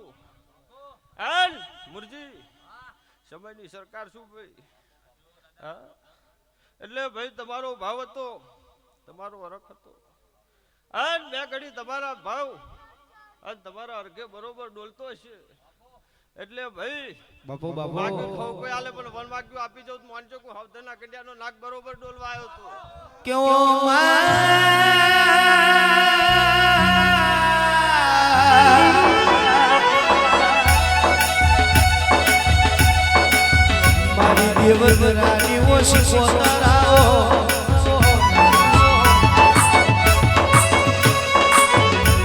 એન મુરજી સમયની સરકાર શું ભાઈ હા એટલે ભાઈ તમારો ભાવ હતો તમારો હરખ હતો અને બે ઘડી તમારા ભાવ અને તમારા હરખે બરોબર ડોલતો હશે એટલે ભાઈ બાપુ કોઈ આલે પણ વન વાગ્યું આપી જાઉં તો માનજો કે હાવધના કંડિયાનો નાક બરોબર ડોલવા આવ્યો હતો કેવો મારી દેવરાની ઓ સિકોતરાઓ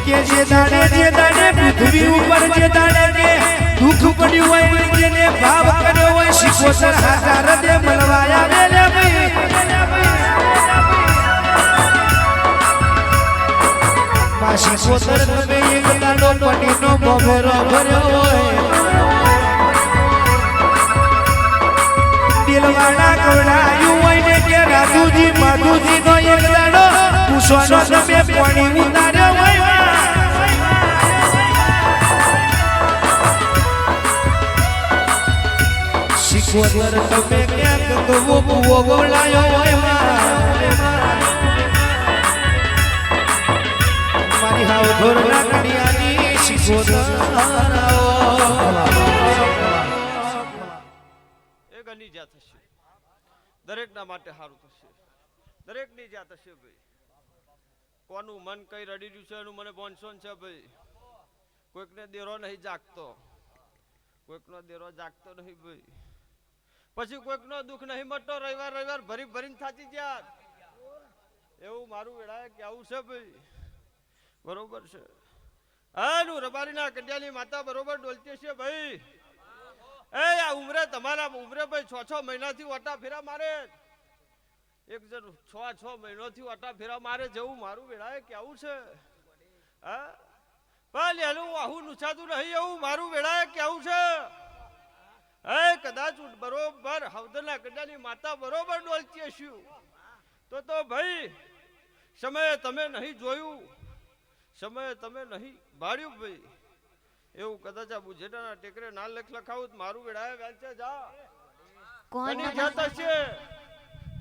કે જે દાડે પૃથ્વી ઉપર જે દાડે કે દુઃખ પડ્યું હોય જેને ભાવ કર્યો હોય સિકોતર હાજર દે મળવાયા વેલે ભાઈ માં સિકોતર તમે એક દાડો પડીનો બોમેરો ભર્યો હોય દિલવાળા કવડાયું હોય ને કે રાજુજી માધુજી નો એક દાડો પૂછવાનો તમે પાણી ઉતાર્યો હોય શીખવતર તમે ક્યાંક તો બુવો બોલાયો હોય મારી હાવ ધોરના કડિયાની શીખવતર ગની જ્યાં થશે દરેકના માટે સારું થશે દરેકની જ્યાં થશે ભાઈ કોનું મન કઈ રડી રહ્યું છે એનું મને બોનસોન છે ભાઈ કોઈકને દેરો નહીં જાગતો કોઈકનો દેરો જાગતો નહીં ભાઈ પછી કોઈકનો દુઃખ નહીં મટતો રવિવાર ભરી ભરીને થાચી ગયા એવું મારું વેળાએ કેવું છે ભાઈ બરોબર છે હાનું રબારીના કંડિયાની માતા બરોબર ડોલતી છે ભાઈ એ આ ઉમરે તમારા ઉમરે ભાઈ 6 મહિનાથી ઓટા ફેરા મારે એક જણ 6 મહિનોથી ઓટા ફેરા મારે જેવું મારું વેળાએ કેવું છે હા પણ એનું આહું નુછાતું નહીં એવું મારું વેળાએ કેવું છે એ કદાચ બરોબર હવદના કડાની માતા બરોબર ડોલતી હશું તો ભાઈ સમયે તમે નહીં જોયું સમયે તમે નહીં ભાડ્યું ભાઈ એવું કદાચ આ બુજેટાના ટેકરે ના લખાવું મારું વેળાએ વેચે જા કોની જાત છે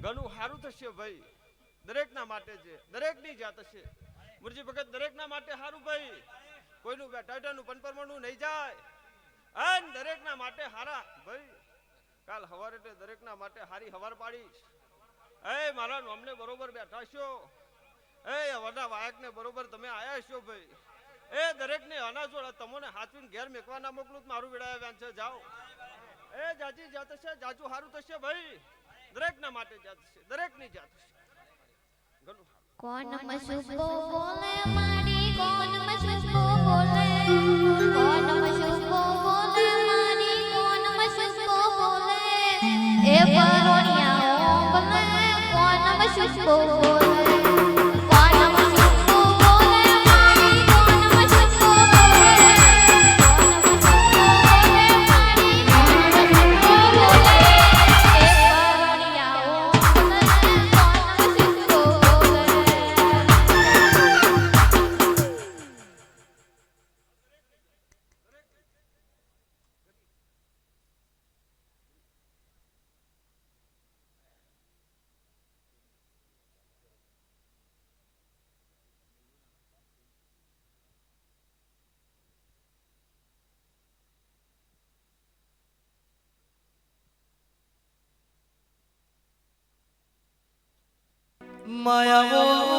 ઘણું સારું થશે ભાઈ દરેકના માટે છે દરેકની જાત છે મુરજી ભગત દરેકના માટે સારું ભાઈ કોઈનું બેટાટાનું પનપરમાનું નહીં જાય અને દરેકના માટે હારા ભાઈ કાલ હવારે એટલે દરેકના માટે હારી હવાર પાડીશ એ મારા નોમને બરોબર બેઠા છો એ વડા વાયકને બરોબર તમે આયા છો ભાઈ એ દરેકને અનાજોડા તમને હાથવીને ઘેર મેકવા ના મોકલું મારું વેળાએ વેન છે જાઓ એ જાજી જાત છે જાજુ હારું થશે ભાઈ દરેકના માટે જાત છે દરેકની જાત છે ઘણું કોણ મશુબો બોલે મારી કોણ મશુબો બોલે કોણ મશુબો બોલે મારી કોણ મશુબો બોલે એ પરોણિયા બોલે કોણ મશુબો બોલે માયાવો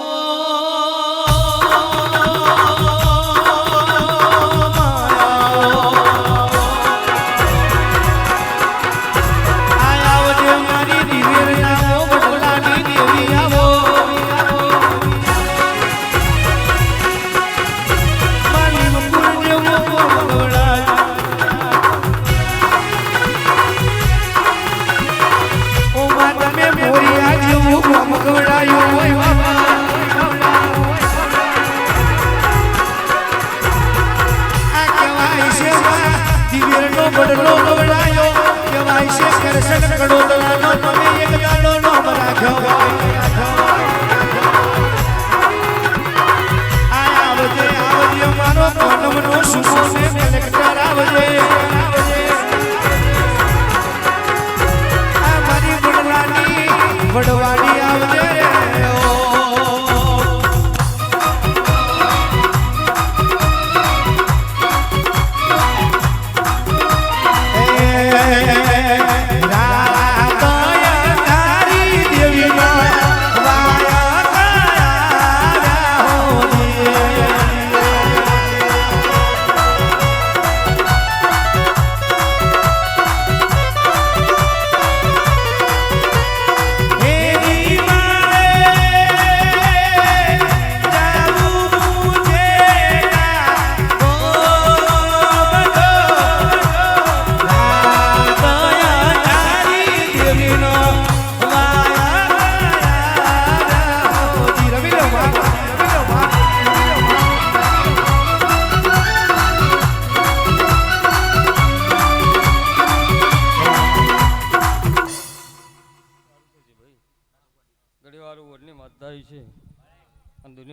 મગવડાયું હોય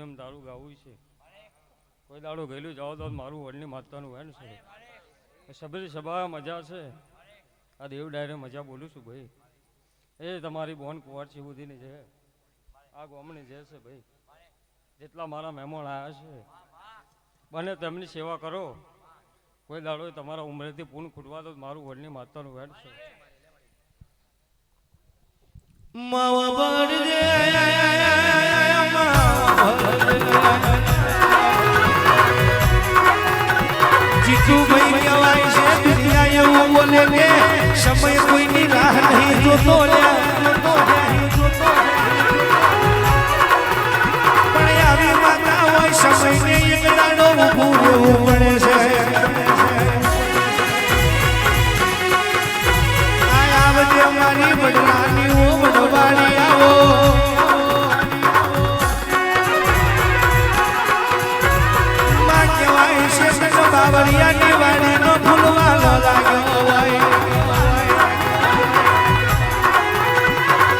એમ તારું ગાવું છે. કોઈ દાડો ગયેલું જાઓ તો મારું વડની માતાનું વેણ છે. સબરી સભા મજા છે. આ દેવ ડાયરે મજા બોલું છું ભાઈ. એ તમારી બોન કુંવર છે સુધીની છે. આ ગોમની જે છે ભાઈ, જેટલા મારા મહેમાન આવ્યા છે બને તેમની સેવા કરો. કોઈ દાડો તમારા ઉંમરેથી પૂર્ણ ખૂટવા તો મારું વડની માતાનું વેણ છે. જીતુભાઈ કહેવાય છે દુનિયા એવું બોલે કે સમય કોઈની રાહ નહીં જોતો પણ આવી માતા હોય સમયને એક દાડો ઊભું રહેવું પડે છે. આવજે મારી વડલાની ઓ વડવાળી આવો. માં કહેવાય છે સગ બાવળિયાની વાડીનો ફૂલવાલો લાગ્યો હોય.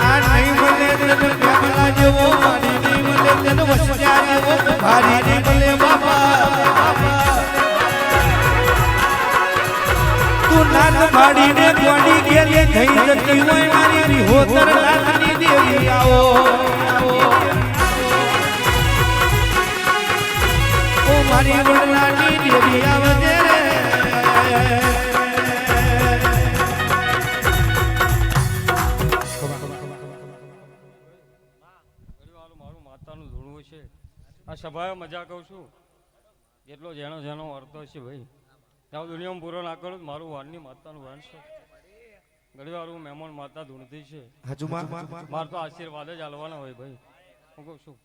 આ નહીં મળે તને પેલા જેવો મારી નહીં મળે તને વસજા જેવો ભારી નહીં મળે બાપા. તું નાક ભાડીને ગોડી ગેલે થઈ જતી હોય મારી વિહોતર લાખની દેવી આવો. ઓ મારી વડલાની દેવી આવજે રે. મારું માતાનું ધૂણવું છે. આ સભાએ મજા કહું છું જેટલો જેનો જેનો અર્થ છે ભાઈ. ત્યાં દુનિયામાં પૂરો ના કરું મારું વારની માતાનું વાન છે. ઘણી વાર હું મહેમાન માતા ધૂણતી છે. મારે તો આશીર્વાદ જ હાલવાના હોય ભાઈ. હું કહું છું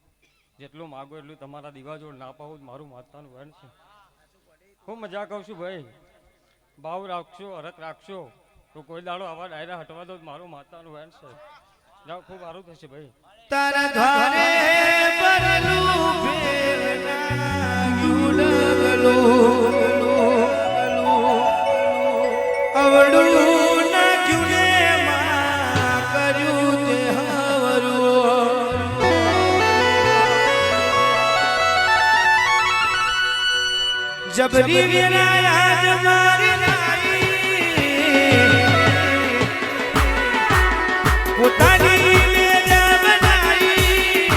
જેટલું માગો એટલું તમારા દીવા જોડ ના પાવું મારું માતાનું વાન છે. હું મજા કહું છું ભાઈ. ભાવ રાખશો હરખ રાખશો તો કોઈ દાડો આવા ડાયરા હટવા દો મારું માતાનું વાન છે. જાઓ ખૂબ સારું થશે ભાઈ. તારા ઘરે પરલું ફેરના ગુડગલું અવડું નાખ્યું ને માં કર્યું તે હવરું. જબરી વિરાજ મારી નાઈ પોતાની મેજા બનાઈ.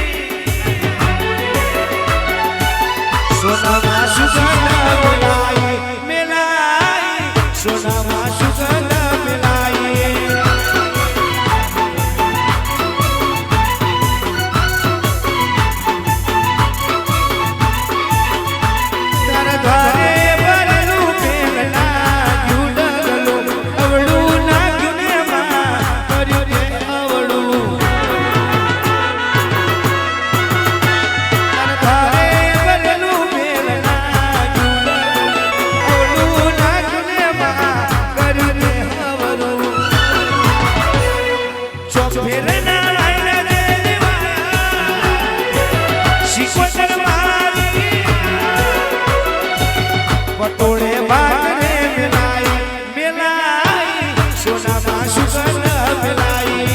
સોનામાં સુગંધ મેલાઈ મેલાઈ સોનામાં સુગંધ મેલાઈ. તારા ઘરે ભરેલું પેલા ગુડગલું અવળું નાખ્યું ને માં કર્યું તે અવળું. તારા ઘરે ભરેલું પેલા ગુડગલું અવળું નાખ્યું ને માં કર્યું તે અવળું. ચોક ફેરના લાઈના દેવા શિકોતર મારી પટોળે ભાગરે મેલાઈ મેલાઈ સોનામાં સુગંધ મેલાઈ.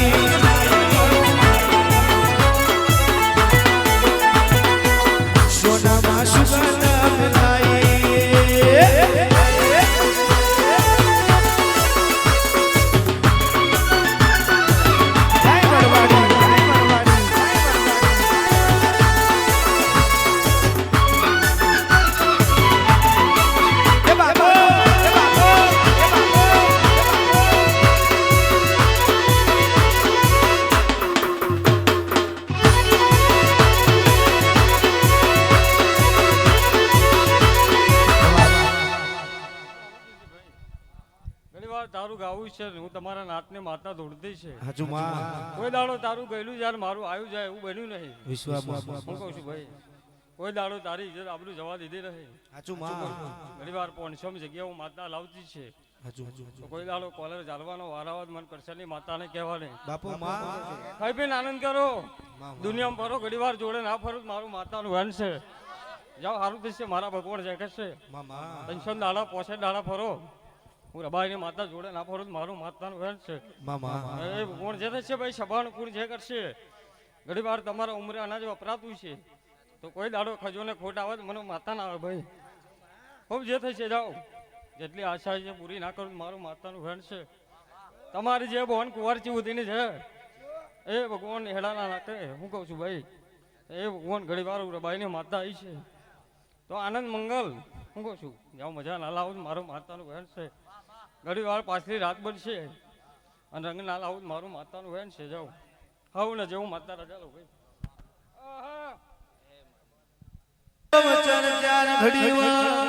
સોનામાં સુગંધ મેલાઈ. જય વડવાડી, જય વડવાડી. એ બાબો, એ બાબો, એ બાબો. ઘણી વાર તારું ગાવું છે ને હું તમારા નાતને માતા ધૂણતી છે. હાજુ માં કોઈ દાડો તારું ગયેલું જ્યારે મારું આવ્યું જાય એવું બન્યું નહીં. વિશ્વાસ હું કહું છું ભાઈ કોઈ દાડો તારી ઇજ્જત આબરૂ જવા દીધી રહે. હાજુ માં ઘણી વાર 500 જગ્યા હું માતા લાવતી છે હાજુ તો કોઈ દાડો કોલર ચાલવાનો વારાવાદ મન કરશનની માતાને કહેવાને બાપુ માં ખાઈ પીને આનંદ કરો દુનિયામાં ફરો. ઘણી વાર જોડે ના ફરું મારું માતાનું વન છે. જાઓ સારું થશે મારા ભગવાન જે કહેશે. મામા 500 દાડા 65 દાડા ફરો હું રબાઈની માતા જોડે ના ફરું મારું માતાનું વન છે. મામા એ ભગવાન જે થશે ભાઈ સભાનું પૂર્ણ જે કરશે. ઘણી વાર તમારા ઉંમરે અનાજ વપરાતું છે તો કોઈ દાડો ખજો ને ખોટ આવે તો મને માતા ના આવે ભાઈ. ખૂબ જે થશે જાઓ. જેટલી આશા છે પૂરી ના કરું મારું માતાનું વેણ છે. તમારી જે બોન કુંવરચી ઉધીની છે એ ભગવાન હેડાના નાખે હું કહું છું ભાઈ. એ ભગવાન ઘડી વાર રબાઈને માતા આવી છે તો આનંદ મંગલ હું કહું છું. જાઓ મજા ના લાવું મારું માતાનું વેણ છે. ઘડી વાર પાછલી રાત બનશે અને રંગ ના લાવું મારું માતાનું વેણ છે. જાઓ આવું ને જેવું માતા રજા લો ભાઈ. વચન ચાર ઘડીવાર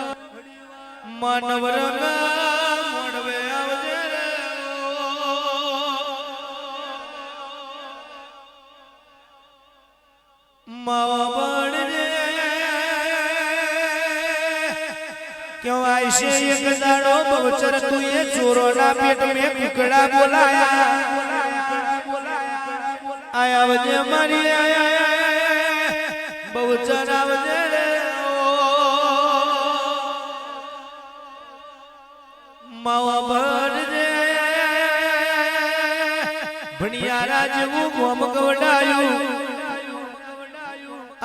માનવ રંગા મોડવે આવજે રે માવા બળજે કહેવાય છે એક દાડો બવચર તું એ ચોરોના પેટ મે કુકડા બોલાયા આયા વજે મારી આયા બવચર આવજે રે માવા ભરજે ભણિયારા જેવું ગોમ ગવડાયું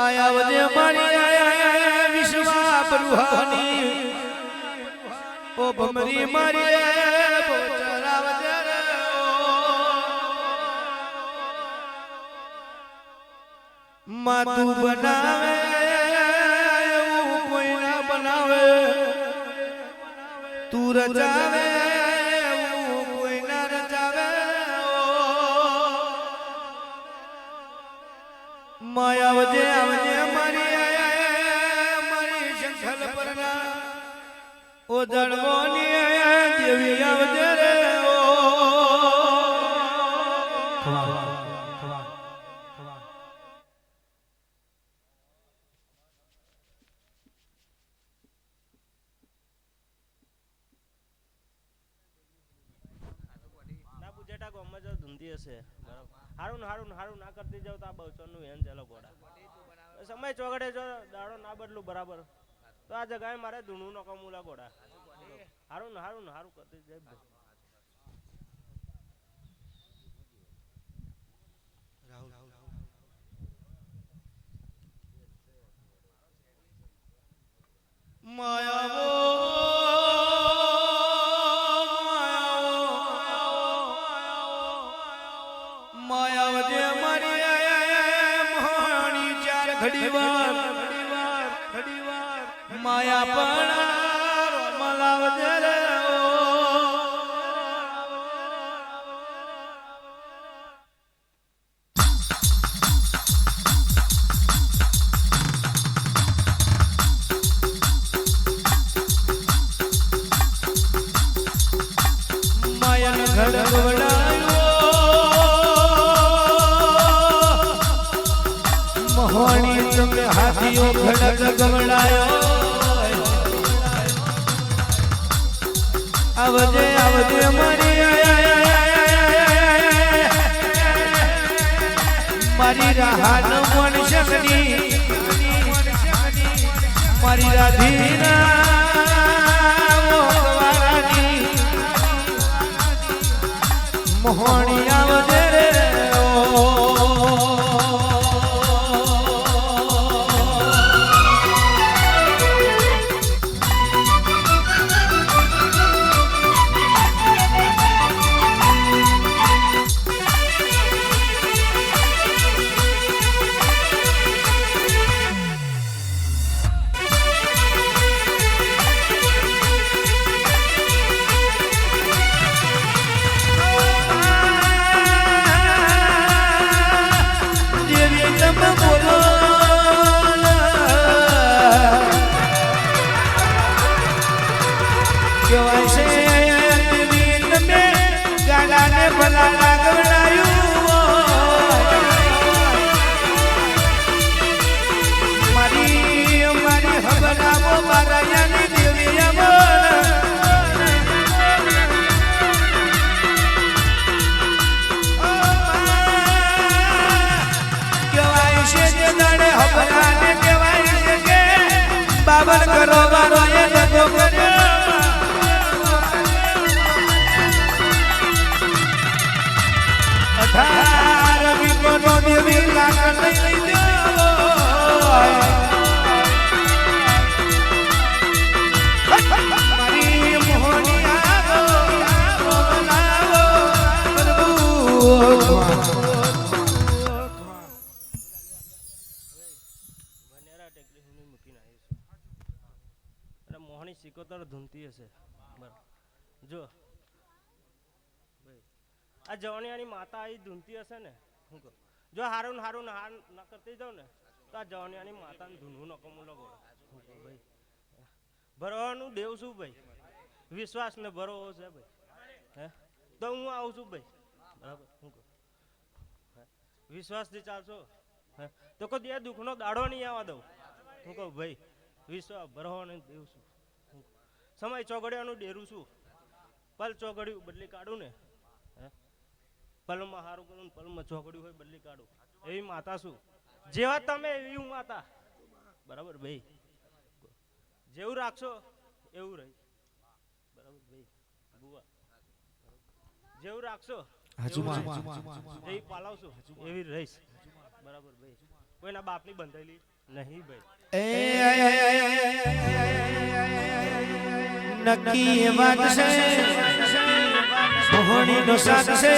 આયા વજે મારી આયા વિશ્વા બરુહાની ઓ ભમરી મારી બવચરા વજે રે માતું બનાવે એવું કોઈ ના બનાવે તું રચાવે એવું કોઈ ના રચાવે માયા વજે આવજે મારી આયા મારી શંખલ પરના ઓ દળવોની દેવી આવજે રે જેટા ગોમમાં જો ધૂંધી હશે હારું હારું ના કરતી જાવ તો આ બવચરનું વેન ચાલો ગોડા સમય ચોગડે જો દાડો ના બદલું બરાબર તો આ જગાએ મારે ધૂણું નો કમુલા ગોડા હારું કરતી જાય માયાવજે મારી મોહણી ચાર ઘડીવાર માયા પણ મલાવજે રે માયન ઘડગવડાયો મોહણી તમે હાથીઓ ખડક ગવડાયો આવજે મારી રાહન મણશકની મારી રાધીના મોહવારાની મોહણી આવજે રે બાબર કરો વારો એ જતો કર્યો અઢાર વિકોનો દેવી લાકડ લઈ લીધો મોની સિકોતર ધૂનતી હશે બરાબર જો ભાઈ આ જવાનિયાની માતા આવી ધૂનતી હશે ને હું કહું જો હારું ને હારું હાર ન કરતી જાઉં ને તો આ જવાનિયાની માતાને ધૂનવું નકમું લગો ભાઈ ભરવાનું દેવ છું ભાઈ વિશ્વાસ ને ભરોવો છે ભાઈ હે તો હું આવું છું ભાઈ બરાબર હું કહું વિશ્વાસથી ચાલશો હે તો કોઈ દે દુઃખનો દાડો નહીં આવવા દઉં હું કહું ભાઈ વિશ્વાસ ભરવાનો દેવ છું સમય ચોગડિયાનું ડેરું છું પલ ચોગડ્યું બદલી કાઢું ને હે પલમાં સારું કરું ને પલમાં ચોગડ્યું હોય બદલી કાઢું એવી માતા છું જેવા તમે એવી હું માતા બરાબર ભાઈ જેવું રાખશો એવું રહી બરાબર ભાઈ બુવા જેવું રાખશો જેવી પાલાવશો એવી રહીશ બરાબર ભાઈ કોઈના બાપની બંધાયેલી નહીં ભાઈ નક્કી એ વાત છે મોહણીનો સાથ છે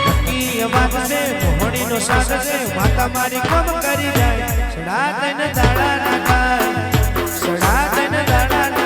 નક્કી એ વાત છે મોહણીનો સાથ છે માતા મારી કોમ કરી જાય સડા તને દાડા ના થાય સડા તને દાડા ના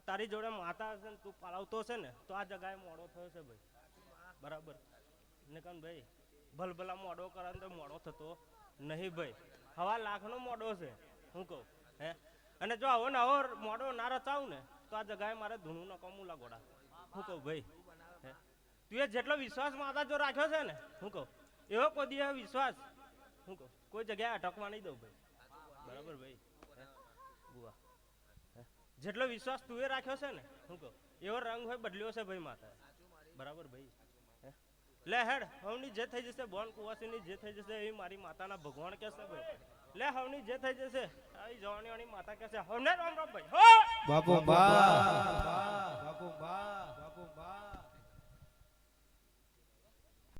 તારી જોડે માતા હશે ને તું પાળવતો હશે ને તો આ જગાએ મોડો થયો છે ભાઈ બરાબર ને કાન ભાઈ ભલભલા મોડો કરે તો મોડો થતો નહીં ભાઈ હવા લાખનો મોડો છે હું કહું હે અને જો આવો ને આવો મોડો ના રચાવું ને તો આ જગાએ મારે ધૂણું ન કમું લાગોડા હું કહું ભાઈ હે તું એ જેટલો વિશ્વાસ માતા જો રાખ્યો છે ને હું કહું એવો કોઈ દી વિશ્વાસ હું કહું કોઈ જગ્યાએ અટકવા નહીં દઉં ભાઈ બરાબર ભાઈ બુઆ જેટલો વિશ્વાસ તું એ રાખ્યો છે ને હું કહું એવો રંગ હોય બદલ્યો છે ભાઈ માતા બરાબર ભાઈ લે હેડ હવની જે થઈ જશે બોન કુવાસીની જે થઈ જશે એવી મારી માતાના ભગવાન કહેશે ભાઈ લે હવની જે થઈ જશે આવી જવાનીઓની માતા કહેશે હવને રામ રામ ભાઈ હો બાપુ બા